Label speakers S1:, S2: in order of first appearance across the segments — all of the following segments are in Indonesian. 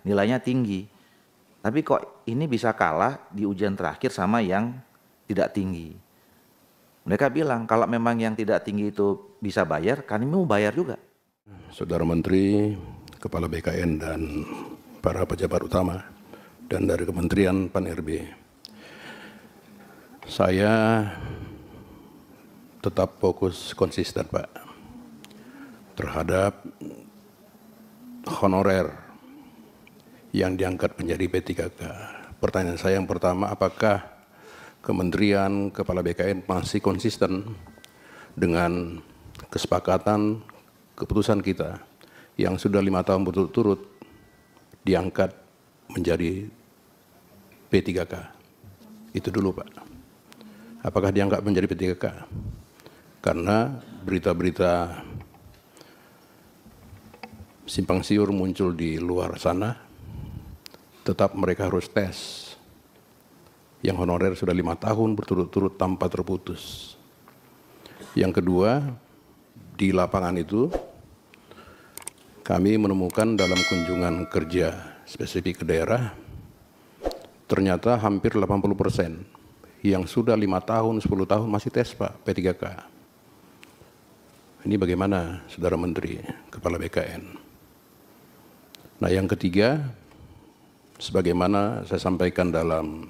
S1: nilainya tinggi. Tapi kok ini bisa kalah di ujian terakhir sama yang tidak tinggi. Mereka bilang kalau memang yang tidak tinggi itu bisa bayar, kami mau bayar juga.
S2: Saudara Menteri, Kepala BKN dan para pejabat utama dan dari Kementerian Pan-RB, saya tetap fokus konsisten Pak terhadap honorer yang diangkat menjadi P3K. Pertanyaan saya yang pertama, apakah Kementerian Kepala BKN masih konsisten dengan kesepakatan keputusan kita yang sudah 5 tahun berturut-turut diangkat menjadi P3K? Itu dulu Pak. Apakah diangkat menjadi P3K? Karena berita-berita simpang siur muncul di luar sana, tetap mereka harus tes yang honorer sudah 5 tahun berturut-turut tanpa terputus. Yang kedua, di lapangan itu kami menemukan dalam kunjungan kerja spesifik ke daerah, ternyata hampir 80% yang sudah 5 tahun, 10 tahun masih tes Pak, P3K. Ini bagaimana Saudara Menteri, Kepala BKN? Nah yang ketiga, sebagaimana saya sampaikan dalam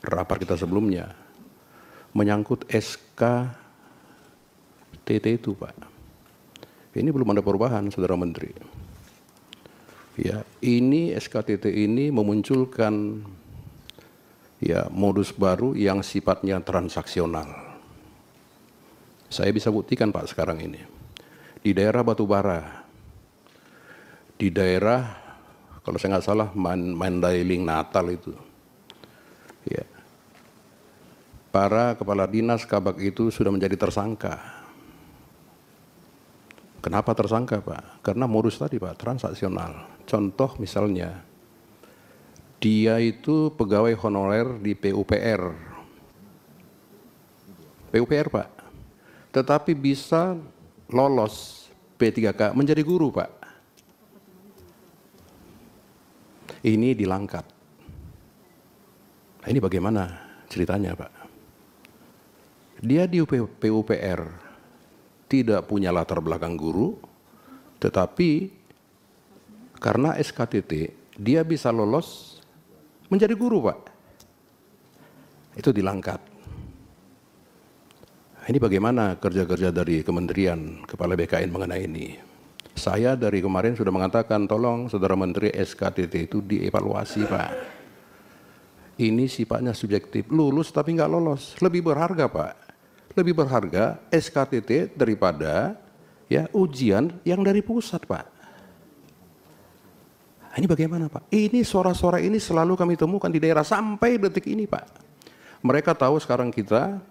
S2: rapat kita sebelumnya, menyangkut SKTT itu Pak. Ini belum ada perubahan Saudara Menteri. Ya, ini SKTT ini memunculkan ya modus baru yang sifatnya transaksional. Saya bisa buktikan Pak sekarang ini. Di daerah Batubara, di daerah kalau saya nggak salah Mandailing Natal itu, ya, para kepala dinas kabak itu sudah menjadi tersangka. Kenapa tersangka Pak? Karena modus tadi Pak, transaksional. Contoh misalnya, dia itu pegawai honorer di PUPR. PUPR Pak. Tetapi bisa lolos P3K menjadi guru Pak. Ini dilangkat. Nah, ini bagaimana ceritanya Pak? Dia di PUPR tidak punya latar belakang guru, tetapi karena SKTT dia bisa lolos menjadi guru Pak. Itu dilangkat. Nah, ini bagaimana kerja-kerja dari Kementerian Kepala BKN mengenai ini? Saya dari kemarin sudah mengatakan, tolong Saudara Menteri SKTT itu dievaluasi Pak. Ini sifatnya subjektif, lulus tapi nggak lolos. Lebih berharga Pak. Lebih berharga SKTT daripada ya ujian yang dari pusat Pak. Nah, ini bagaimana Pak? Ini suara-suara ini selalu kami temukan di daerah sampai detik ini Pak. Mereka tahu sekarang kita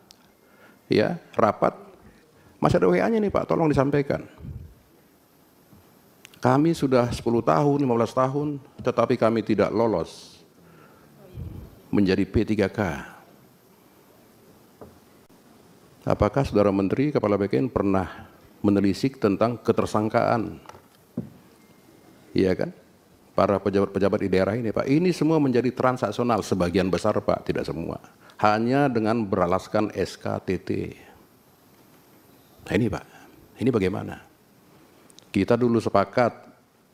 S2: ya rapat, masih ada WA-nya nih Pak, tolong disampaikan. Kami sudah 10 tahun, 15 tahun, tetapi kami tidak lolos menjadi P3K. Apakah Saudara Menteri Kepala BKN pernah menelisik tentang ketersangkaan? Iya kan? Para pejabat-pejabat di daerah ini Pak, ini semua menjadi transaksional, sebagian besar Pak, tidak semua. Hanya dengan beralaskan SKTT. Nah ini Pak, ini bagaimana? Kita dulu sepakat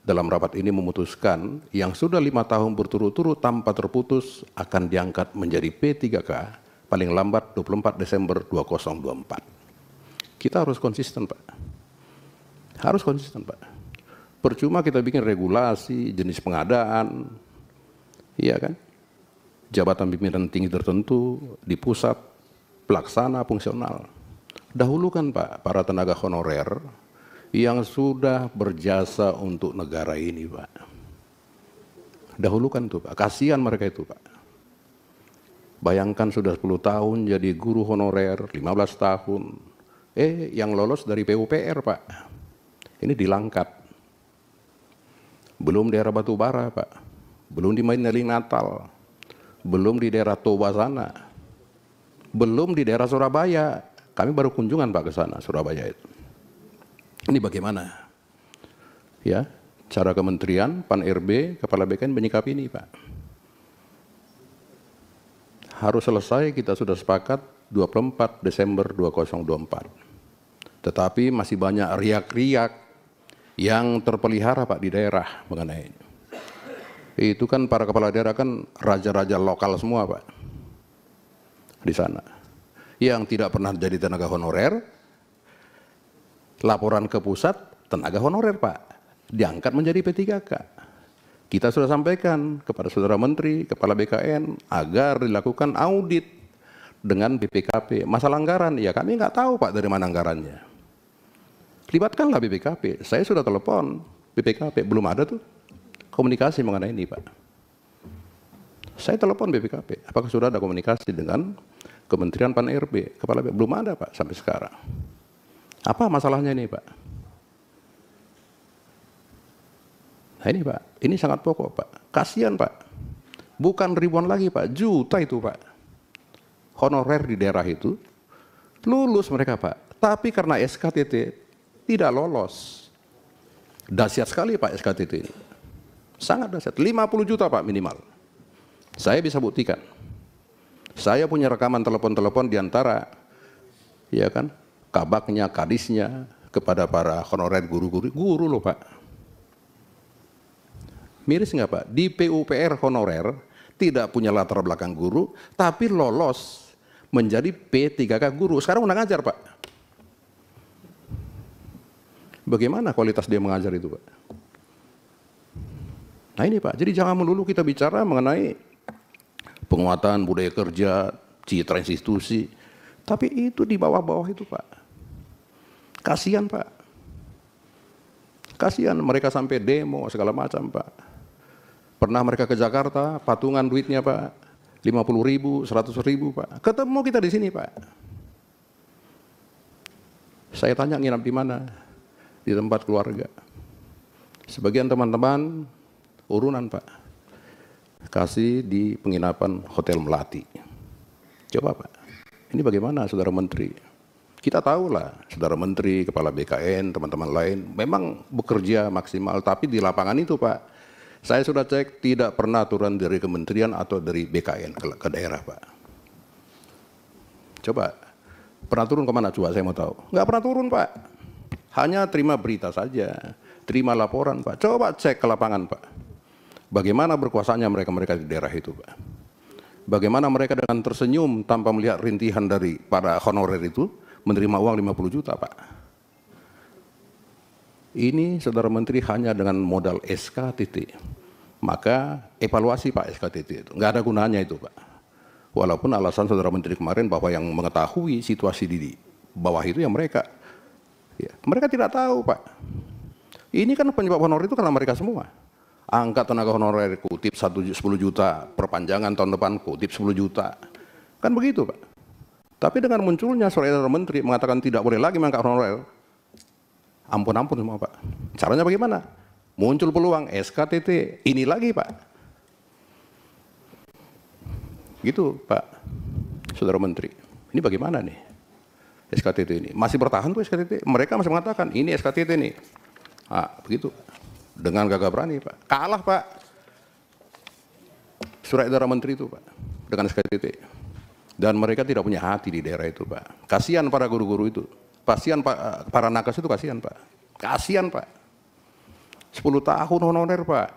S2: dalam rapat ini memutuskan yang sudah 5 tahun berturut-turut tanpa terputus akan diangkat menjadi P3K paling lambat 24 Desember 2024. Kita harus konsisten Pak. Harus konsisten Pak. Percuma kita bikin regulasi, jenis pengadaan, iya kan? Jabatan pimpinan tinggi tertentu di pusat, pelaksana, fungsional. Dahulukan Pak para tenaga honorer yang sudah berjasa untuk negara ini Pak. Dahulukan tuh Pak, kasihan mereka itu Pak. Bayangkan sudah 10 tahun jadi guru honorer, 15 tahun. Yang lolos dari PUPR Pak. Ini dilangkat. Belum daerah Batubara Pak. Belum di Mandailing Natal. Belum di daerah Toba sana. Belum di daerah Surabaya. Kami baru kunjungan Pak ke sana, Surabaya itu. Ini bagaimana? Ya, Cara kementerian, Pan-RB, Kepala BKN menyikapi ini, Pak. Harus selesai, kita sudah sepakat 24 Desember 2024. Tetapi masih banyak riak-riak yang terpelihara, Pak, di daerah mengenai ini. Itu kan para kepala daerah kan raja-raja lokal semua, Pak, di sana. Yang tidak pernah jadi tenaga honorer, laporan ke pusat, tenaga honorer, Pak, diangkat menjadi P3K. Kita sudah sampaikan kepada Saudara Menteri, Kepala BKN, agar dilakukan audit dengan BPKP. Masalah anggaran, ya kami nggak tahu, Pak, dari mana anggarannya. Libatkanlah BPKP. Saya sudah telepon BPKP, belum ada tuh komunikasi mengenai ini, Pak. Saya telepon BPKP, apakah sudah ada komunikasi dengan Kementerian Pan-RB, Kepala BKN? Belum ada, Pak, sampai sekarang. Apa masalahnya ini, Pak? Nah ini, Pak, ini sangat pokok, Pak. Kasihan, Pak. Bukan ribuan lagi, Pak, juta itu, Pak. Honorer di daerah itu, lulus mereka, Pak. Tapi karena SKTT tidak lolos. Dahsyat sekali, Pak, SKTT ini. Sangat dahsyat. 50 juta, Pak, minimal. Saya bisa buktikan. Saya punya rekaman telepon-telepon di antara, ya kan, kabaknya, kadisnya, kepada para honorer guru loh, Pak. Miris nggak, Pak? Di PUPR honorer tidak punya latar belakang guru, tapi lolos menjadi P3K guru. Sekarang udah ngajar, Pak. Bagaimana kualitas dia mengajar itu, Pak? Nah ini, Pak, jadi jangan melulu kita bicara mengenai penguatan budaya kerja, citra institusi, tapi itu di bawah-bawah itu, Pak. Kasihan, Pak. Kasihan mereka sampai demo segala macam, Pak. Pernah mereka ke Jakarta, patungan duitnya, Pak, 50.000, 100.000, Pak. Ketemu kita di sini, Pak. Saya tanya nginap di mana? Di tempat keluarga. Sebagian teman-teman urunan, Pak, kasih di penginapan Hotel Melati. Coba, Pak, ini bagaimana, Saudara Menteri? Kita tahulah, Saudara Menteri, Kepala BKN, teman-teman lain, memang bekerja maksimal, tapi di lapangan itu, Pak, saya sudah cek tidak pernah aturan dari kementerian atau dari BKN ke daerah, Pak. Coba, pernah turun kemana? Coba saya mau tahu. Nggak pernah turun, Pak. Hanya terima berita saja, terima laporan, Pak. Coba cek ke lapangan, Pak. Bagaimana berkuasanya mereka-mereka di daerah itu, Pak. Bagaimana mereka dengan tersenyum tanpa melihat rintihan dari para honorer itu menerima uang 50 juta, Pak. Ini, Saudara Menteri, hanya dengan modal SKTT. Maka evaluasi, Pak, SKTT itu. Nggak ada gunanya itu, Pak. Walaupun alasan Saudara Menteri kemarin bahwa yang mengetahui situasi di bawah itu ya mereka. Ya, mereka tidak tahu, Pak. Ini kan penyebab honor itu karena mereka semua. Angkat tenaga honorer, kutip 10 juta, perpanjangan tahun depan, kutip 10 juta. Kan begitu, Pak. Tapi dengan munculnya Saudara Menteri mengatakan tidak boleh lagi mengangkat honorer, ampun-ampun semua, Pak. Caranya bagaimana? Muncul peluang SKTT, ini lagi, Pak. Gitu, Pak, Saudara Menteri. Ini bagaimana nih SKTT ini? Masih bertahan tuh SKTT. Mereka masih mengatakan ini SKTT nih. Ah, begitu. Dengan gagah berani, Pak. Kalah, Pak. Surat edaran Menteri itu, Pak, dengan SKTT. Dan mereka tidak punya hati di daerah itu, Pak. Kasihan para guru-guru itu. Kasihan, Pak, para nakes itu kasihan, Pak. Kasihan, Pak. 10 tahun honorer, Pak.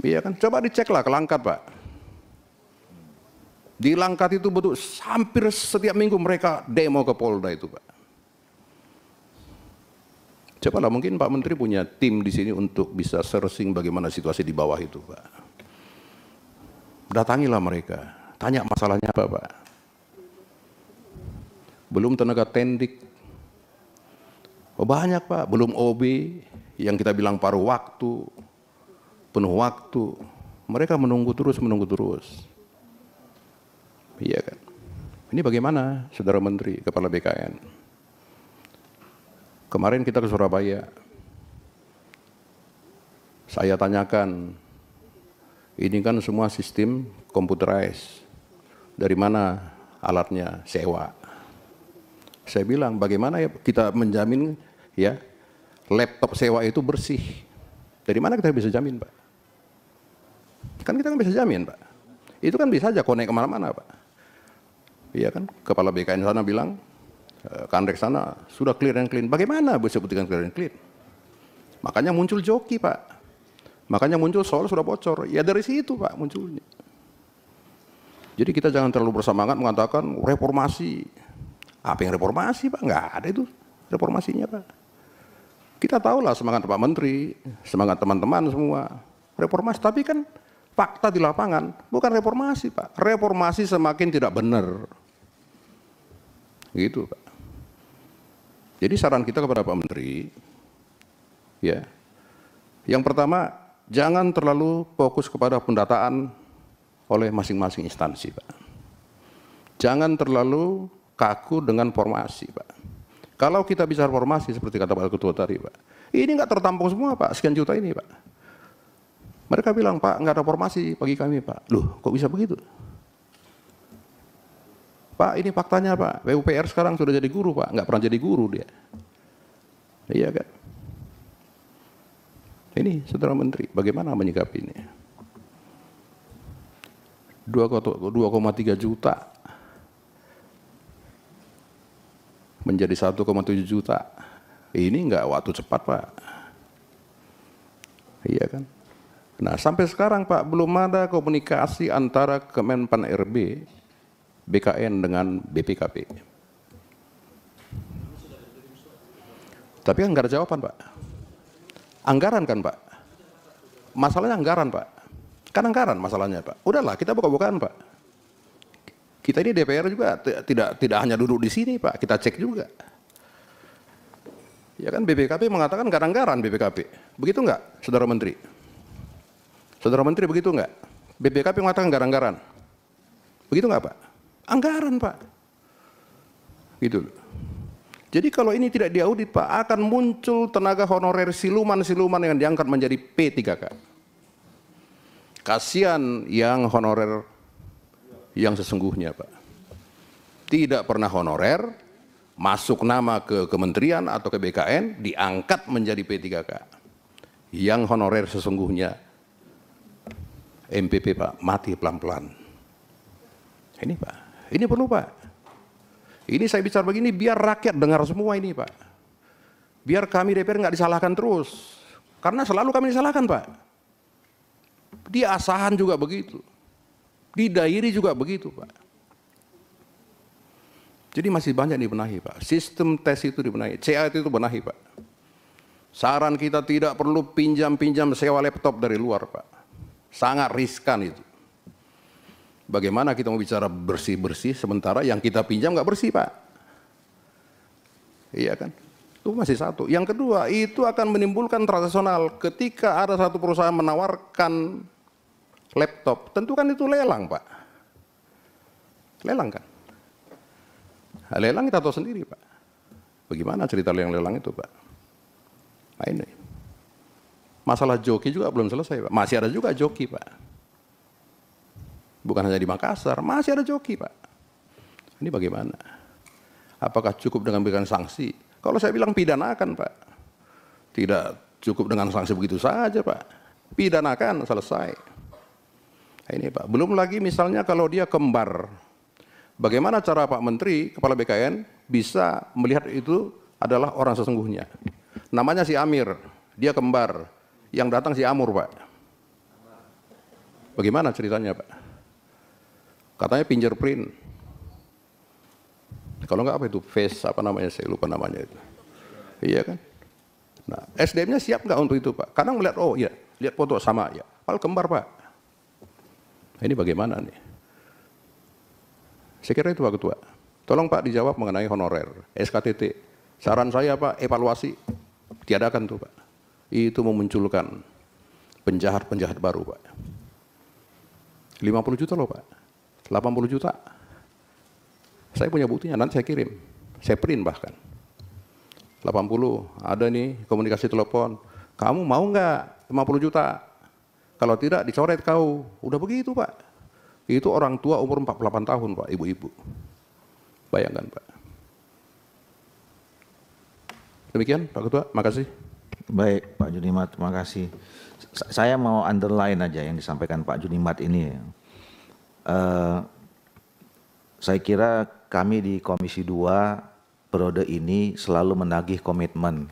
S2: Iya kan? Coba diceklah ke Langkat, Pak. Di Langkat itu betul hampir setiap minggu mereka demo ke Polda itu, Pak. Cobalah, mungkin Pak Menteri punya tim di sini untuk bisa searching bagaimana situasi di bawah itu, Pak. Datangilah mereka, tanya masalahnya apa, Pak. Belum tenaga tendik, banyak, Pak. Belum OB yang kita bilang paruh waktu, penuh waktu. Mereka menunggu terus. Iya kan? Ini bagaimana, Saudara Menteri, Kepala BKN? Kemarin kita ke Surabaya. Saya tanyakan, ini kan semua sistem computerized. Dari mana alatnya? Sewa. Saya bilang, bagaimana ya kita menjamin ya laptop sewa itu bersih. Dari mana kita bisa jamin, Pak? Kan kita kan bisa jamin, Pak. Itu kan bisa aja konek kemana-mana, Pak. Iya kan? Kepala BKN sana bilang, Kanrek sana sudah clear and clean. Bagaimana bisa buktikan clear and clean? Makanya muncul joki, Pak. Makanya muncul soal sudah bocor. Ya dari situ, Pak, munculnya. Jadi kita jangan terlalu bersemangat mengatakan reformasi. Apa yang reformasi, Pak? Nggak ada itu reformasinya, Pak. Kita tahulah semangat Pak Menteri, semangat teman-teman semua. Reformasi, tapi kan fakta di lapangan bukan reformasi, Pak. Reformasi semakin tidak benar. Gitu, Pak. Jadi saran kita kepada Pak Menteri, ya, yang pertama, jangan terlalu fokus kepada pendataan oleh masing-masing instansi, Pak. Jangan terlalu kaku dengan formasi, Pak. Kalau kita bicara formasi seperti kata Pak Ketua tadi, Pak, ini nggak tertampung semua, Pak, sekian juta ini, Pak. Mereka bilang, Pak, nggak ada formasi bagi kami, Pak. Loh, kok bisa begitu? Pak, ini faktanya, Pak. PUPR sekarang sudah jadi guru, Pak. Nggak pernah jadi guru dia. Iya kan? Ini, Saudara Menteri, bagaimana menyikapi ini? 2,3 juta menjadi 1,7 juta. Ini enggak waktu cepat, Pak. Iya kan? Nah, sampai sekarang, Pak, belum ada komunikasi antara Kemenpan RB, BKN dengan BPKP. Tapi kan enggak ada jawaban, Pak. Anggaran kan, Pak? Masalahnya anggaran, Pak. Kan anggaran masalahnya, Pak. Udahlah, kita buka-bukaan, Pak. Kita ini DPR juga tidak hanya duduk di sini, Pak. Kita cek juga. Ya kan, BPKP mengatakan nggak ada anggaran BPKP. Begitu nggak, Saudara Menteri? Saudara Menteri, begitu nggak? BPKP mengatakan nggak ada anggaran. Begitu nggak, Pak? Anggaran, Pak. Gitu loh. Jadi kalau ini tidak diaudit, Pak, akan muncul tenaga honorer siluman-siluman yang diangkat menjadi P3K. Kasihan yang honorer yang sesungguhnya, Pak. Tidak pernah honorer, masuk nama ke kementerian atau ke BKN, diangkat menjadi P3K. Yang honorer sesungguhnya, MPP, Pak, mati pelan-pelan. Ini, Pak, ini perlu, Pak. Ini saya bicara begini biar rakyat dengar semua ini, Pak. Biar kami DPR nggak disalahkan terus. Karena selalu kami disalahkan, Pak. Di asahan juga begitu. Di dairi juga begitu, Pak. Jadi masih banyak dibenahi, Pak. Sistem tes itu dibenahi, CA itu benahi, Pak. Saran kita tidak perlu pinjam-pinjam sewa laptop dari luar, Pak. Sangat riskan itu. Bagaimana kita mau bicara bersih-bersih sementara yang kita pinjam nggak bersih, Pak? Iya kan? Itu masih satu. Yang kedua, itu akan menimbulkan transaksional ketika ada satu perusahaan menawarkan laptop, tentu kan itu lelang, Pak. Lelang kan? Nah, lelang kita tahu sendiri, Pak. Bagaimana cerita lelang itu, Pak? Nah ini. Masalah joki juga belum selesai, Pak. Masih ada juga joki, Pak. Bukan hanya di Makassar, masih ada joki, Pak. Ini bagaimana? Apakah cukup dengan memberikan sanksi? Kalau saya bilang pidanakan, Pak. Tidak cukup dengan sanksi begitu saja, Pak. Pidanakan, selesai. Ini, Pak, belum lagi misalnya kalau dia kembar, bagaimana cara Pak Menteri, Kepala BKN bisa melihat itu adalah orang sesungguhnya. Namanya si Amir, dia kembar, yang datang si Amur, Pak. Bagaimana ceritanya, Pak? Katanya fingerprint. Kalau enggak apa itu, face apa namanya, saya lupa namanya itu. Iya kan? Nah, SDM-nya siap nggak untuk itu, Pak? Kadang melihat, oh iya, lihat foto sama, ya. Padahal kembar, Pak. Ini bagaimana nih? Saya kira itu, Pak Ketua. Tolong, Pak, dijawab mengenai honorer, SKTT. Saran saya, Pak, evaluasi. Tiadakan tuh, Pak. Itu memunculkan penjahat-penjahat baru, Pak. 50 juta loh, Pak. 80 juta. Saya punya buktinya, nanti saya kirim. Saya print bahkan. 80, ada nih komunikasi telepon. Kamu mau nggak 50 juta? Kalau tidak dicoret kau. Udah begitu, Pak. Itu orang tua umur 48 tahun, Pak, ibu-ibu. Bayangkan, Pak. Demikian, Pak Ketua, makasih.
S1: Baik, Pak Junimat, terima kasih. Saya mau underline aja yang disampaikan Pak Junimat ini. Saya kira kami di Komisi 2 periode ini selalu menagih komitmen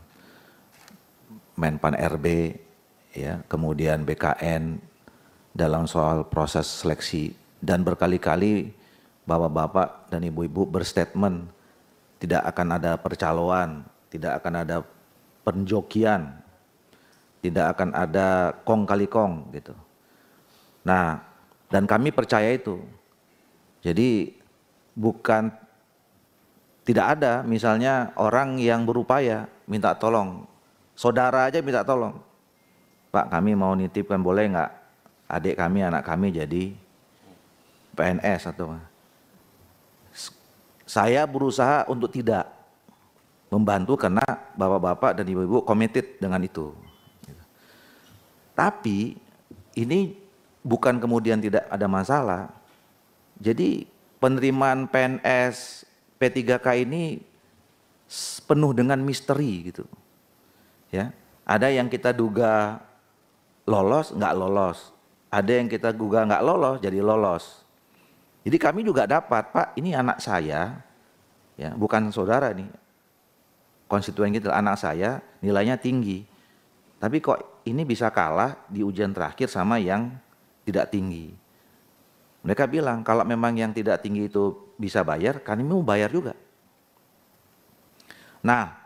S1: Menpan RB, ya, kemudian BKN dalam soal proses seleksi, dan berkali-kali bapak-bapak dan ibu-ibu berstatement tidak akan ada percaloan, tidak akan ada penjokian, tidak akan ada kong kali kong gitu. Nah, dan kami percaya itu. Jadi bukan tidak ada misalnya orang yang berupaya minta tolong, saudara aja minta tolong. Pak, kami mau nitipkan, boleh nggak adik kami, anak kami jadi PNS atau apa. Saya berusaha untuk tidak membantu karena bapak-bapak dan ibu-ibu committed dengan itu. Tapi ini bukan kemudian tidak ada masalah. Jadi penerimaan PNS P3K ini penuh dengan misteri gitu. Ya, ada yang kita duga lolos, nggak lolos. Ada yang kita duga nggak lolos, jadi lolos. Jadi kami juga dapat, Pak, ini anak saya, ya, bukan saudara nih, konstituen kita, anak saya nilainya tinggi. Tapi kok ini bisa kalah di ujian terakhir sama yang tidak tinggi. Mereka bilang kalau memang yang tidak tinggi itu bisa bayar, kami mau bayar juga. Nah,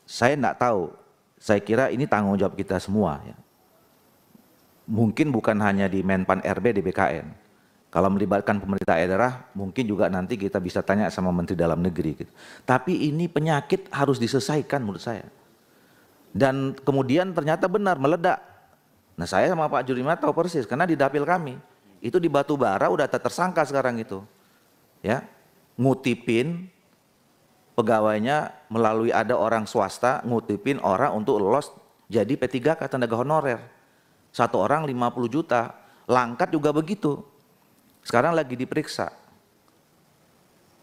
S1: saya enggak tahu, saya kira ini tanggung jawab kita semua, ya. Mungkin bukan hanya di Menpan RB, di BKN. Kalau melibatkan pemerintah daerah, mungkin juga nanti kita bisa tanya sama Menteri Dalam Negeri gitu. Tapi ini penyakit harus diselesaikan menurut saya. Dan kemudian ternyata benar meledak. Nah, saya sama Pak Junimat tahu persis karena di dapil kami itu di Batubara udah tersangka sekarang itu, ya, ngutipin pegawainya melalui ada orang swasta ngutipin orang untuk lolos jadi P3K tenaga honorer. Satu orang 50 juta, Langkat juga begitu. Sekarang lagi diperiksa.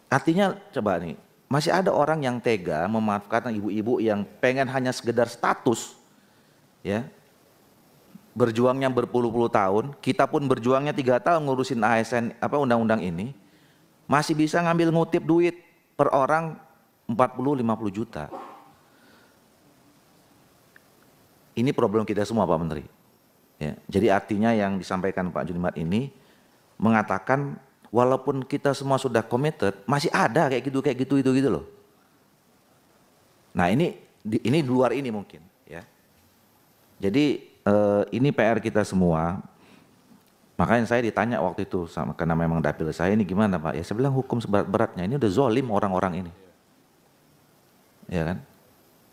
S1: Artinya coba nih, masih ada orang yang tega memanfaatkan ibu-ibu yang pengen hanya sekedar status, ya, berjuangnya berpuluh-puluh tahun, kita pun berjuangnya 3 tahun ngurusin ASN apa undang-undang ini, masih bisa ngambil ngutip duit per orang 40-50 juta. Ini problem kita semua, Pak Menteri. Ya, jadi artinya yang disampaikan Pak Junimat ini mengatakan walaupun kita semua sudah committed, masih ada kayak gitu itu gitu loh. Nah, ini di luar ini mungkin, ya. Jadi ini PR kita semua. Makanya saya ditanya waktu itu sama, karena memang dapil saya ini gimana, Pak? Ya saya bilang hukum seberat-beratnya, ini udah zolim orang-orang ini. Ya kan?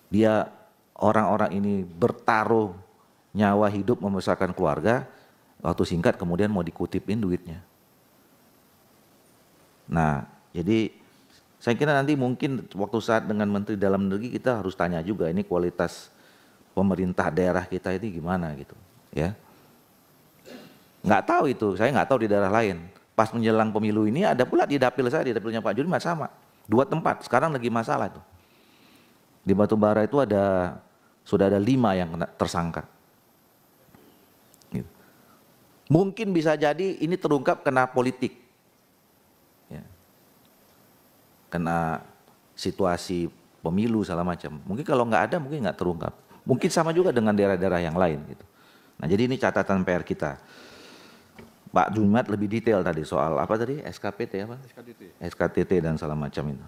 S1: Dia orang-orang ini bertaruh nyawa hidup membesarkan keluarga, waktu singkat kemudian mau dikutipin duitnya. Nah, jadi saya kira nanti mungkin waktu saat dengan Menteri Dalam Negeri kita harus tanya juga ini kualitas pemerintah daerah kita ini gimana gitu, ya. Nggak tahu itu, saya nggak tahu di daerah lain. Pas menjelang pemilu ini ada pula di dapil saya, di dapilnya Pak Junimat sama. 2 tempat, sekarang lagi masalah tuh. Di Batubara itu sudah ada 5 yang tersangka. Gitu. Mungkin bisa jadi ini terungkap kena politik. Ya. Kena situasi pemilu segala macam. Mungkin kalau nggak ada mungkin nggak terungkap. Mungkin sama juga dengan daerah-daerah yang lain gitu. Nah, jadi ini catatan PR kita. Pak Junimat lebih detail tadi soal apa tadi? SKPT apa? SKTT dan segala macam itu.